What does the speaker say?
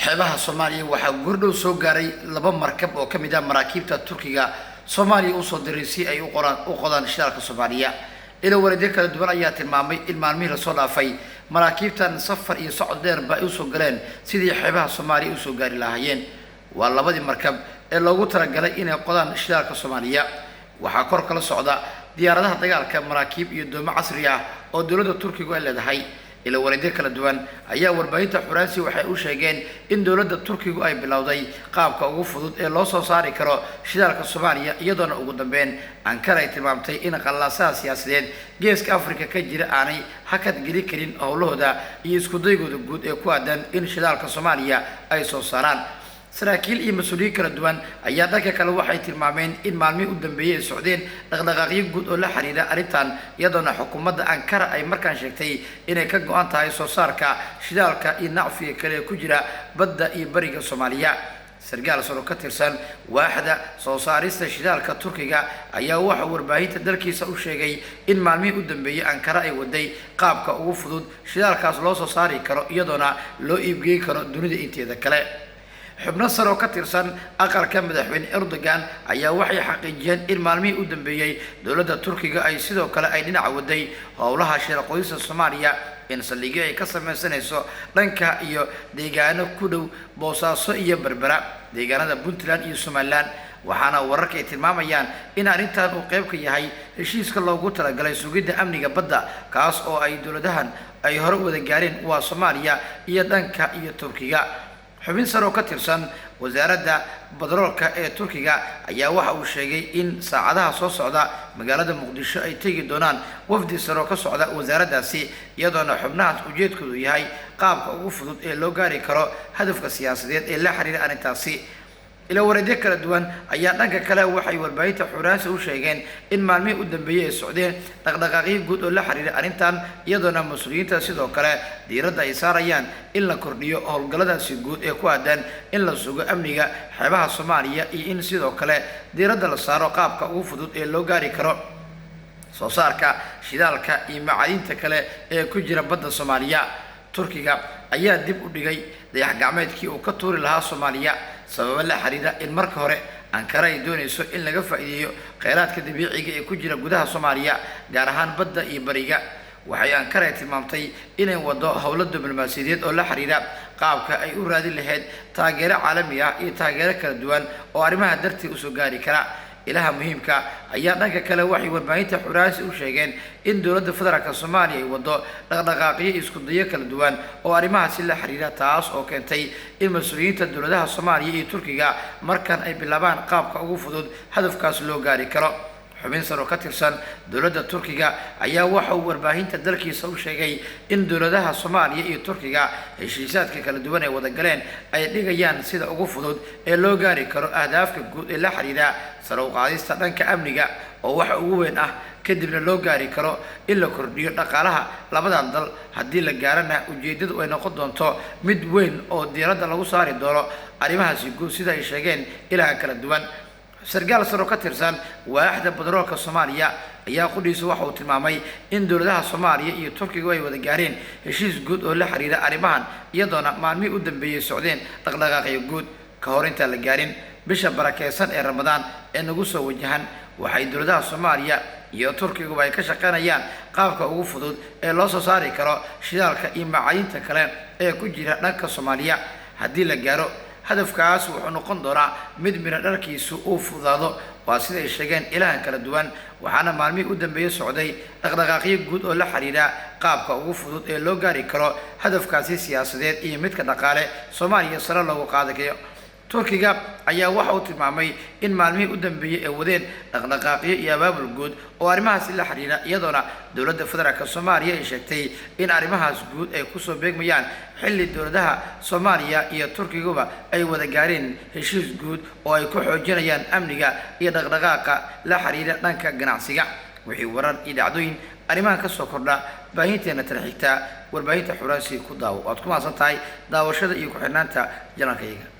xeebaha Soomaaliya waxaa gurdhow soo gaaray laba markab oo kamid ah maraakiibta Turkiga Soomaaliya u soo diray si ay u qodaan shidaalka Soomaaliya ila wareedyo kala duwan ayaa tilmaamay in maalmihii la soo dhaafay maraakiibtan safar iyo socod dheer ba u soo galeen sidii xeebaha Soomaaliya u soo gaari lahaayeen waa labadii markab ee loogu talagalay inay qodaan shidaalka Soomaaliya waxaa kor kala socda diyaaradaha dagaalka maraakiib iyo doomo casri ah oo dawladda Turkiga ay leedahay ila wareedyo kala duwan ayaa warbaahinta Xuransi waxay u sheegeen in dawladda Turkiga ay bilowday qaabka ugu fudud ee loo soo saari karo shidaalka Soomaaliya iyadoona ugu dambeyn Ankara ay tilmaamtay in qalaasaha siyaasadeed geeska Afrika ka jira aanay hakad geli karin howlahooda iyo isku daygooda guud ee ku aadan in shidaalka Soomaaliya ay soo saaraan saraakiil iyo mas'uuliyiin kala duwan ayaa dhanka kale waxay tilmaameen in maalmihii u dambeeyay socdeen dhaqdhaqaaqyo guud oo la xiriira arrintan iyadoona xukuumadda Ankara ay markaan sheegtay inay ka go'an tahay soo saarka shidaalka iyo nacfiga kale ku jira badda iyo bariga Soomaaliya sargaal soo ka tirsan waaxda soo saarista shidaalka Turkiga ayaa waxa warbaahinta dalkiisa u sheegay in maalmihii u dambeeyay Ankara ay waday qaabka ugu fudud shidaalkaas loo soo saari karo iyadoona loo iibgeey karo dunida inteeda kale xubno sare oo ka tirsan aqalka madaxweyne Erdogan ayaa waxay xaqiijiyeen in maalmihii u dambeeyay dawladda Turkiga ay sidoo kale ay dhinaca waday howlaha shirqooyinka Soomaaliya in saldhigyo ay ka samaysanayso dhanka iyo deegaano ku dhow Boosaaso iyo Berbera deegaanada Puntland iyo Somaliland waxaana wararka ay tilmaamayaan in arrintan uu qayb ka yahay heshiiska loogu talagalay sugidda amniga badda kaas oo ay dawladahan ay hore wada gaareen waa Soomaaliya iyo dhanka iyo Turkiga xubin sare oo ka tirsan wasaaradda batroolka ee Turkiga ayaa waxa uu sheegay in saacadaha soo socda magaalada Muqdisho ay tagi doonaan wafdi sare oo ka socda wasaaraddaasi iyadoona xubnahaas ujeedkoodu yahay qaabka ugu fudud ee loo gaari karo hadafka siyaasadeed ee la xiriira arrintaasi ila wareedyo kala duwan ayaa dhanka kale waxay warbaahinta Xuransi u sheegeen in maalmihii u dambeeyay ay socdeen dhaqdhaqaaqyo guud oo la xiriira arrintan iyadoona mas'uuliyiinta sidoo kale diiradda ay saarayaan in la kordhiyo howlgalladaasi guud ee ku aadan in la sugo amniga xeebaha Soomaaliya iyo in sidoo kale diiradda la saaro qaabka ugu fudud ee loo gaari karo soo saarka shidaalka iyo macdinta kale ee ku jira badda Soomaaliya Turkiga ayaa dib u dhigay dayax gacmeedkii uu ka tuuri lahaa Soomaaliya sabab la xiriira in marka hore Ankara ay doonayso in laga faa'iideeyo kheyraadka dabiiciga ee ku jira gudaha Soomaaliya gaar ahaan badda iyo bariga waxay Ankara tilmaamtay inay wado howlo diblomaasiyadeed oo la xiriira qaabka ay u raadin lahayd taageero caalami ah iyo taageero kala duwan oo arrimaha dartii u soo gaari kara ilaha muhiimka ayaa dhanka kale waxay warbaahinta Xuransi u sheegeen in dawladda federaalka Soomaaliya ay wado dhaqdhaqaaqyo isku dayo kala duwan oo arrimahaasi la xiriira taas oo keentay in mas'uuliyiinta dawladaha Soomaaliya iyo Turkiga markan ay bilaabaan qaabka ugu fudud hadafkaas loo gaari karo xubin sare oo ka tirsan dawladda Turkiga ayaa waxa uu warbaahinta dalkiisa u sheegay in dawladaha Soomaaliya iyo Turkiga heshiisaadka kala duwan ee wada galeen ay dhigayaan sida ugu fudud ee loo gaari karo ahdaafka guud ee la xiriira sare u qaadista dhanka amniga oo waxa ugu weyn ah kadibna loo gaari karo in la kordhiyo dhaqaalaha labadan dal haddii la gaarana ujeedadu ay noqon doonto mid weyn oo diiradda lagu saari doono arrimahaasi guud sida ay sheegeen ilaha kala duwan sargaal sare oo ka tirsan waaxda batroolka Soomaaliya ayaa qudhiisa waxa uu tilmaamay in dawladaha Soomaaliya iyo Turkiga ay wada gaareen heshiis guud oo la xiriira arrimahan iyadoona maalmihii u dambeeyay socdeen dhaqdhaqaaqyo guud ka hor inta la gaarin bisha barakeysan ee Ramadaan ee nagu soo wajahan waxay dawladaha Soomaaliya iyo Turkiga ay ka shaqeynayaan qaabka ugu fudud ee loo soo saari karo shidaalka iyo macdinta kale ee ku jira dhanka Soomaaliya haddii la gaaro hadafkaas wuxuu noqon doonaa mid mira dharkiisu uu fudaado waa sida ay sheegeen ilahan kala duwan waxaana maalmihii u dambeeyay socday dhaqdhaqaaqyo guud oo la xiriira qaabka ugu fudud ee loo gaari karo hadafkaasi siyaasadeed iyo midka dhaqaale Soomaaliya sare loogu qaadayo Turkiga ayaa waxa uu tilmaamay in maalmihii u dambeeyay ay wadeen dhaqdhaqaaqyo iyo abaabul guud oo arrimahaas la xiriira iyadoona dawladda federaalka Soomaaliya ay sheegtay in arrimahaas guud ay ku soo beegmayaan xilli dawladaha Soomaaliya iyo Turkiga ay wada gaareen heshiis guud oo ay ku xoojinayaan amniga iyo dhaqdhaqaaqa la xiriira dhanka ganacsiga wixii warar iyo dhacdooyin arrimaha ka soo kordha baahinteena tarixta warbaahinta Xuransi ku daawo waad ku maasan tahay daawashada iyo ku xirnaanta janaalkayga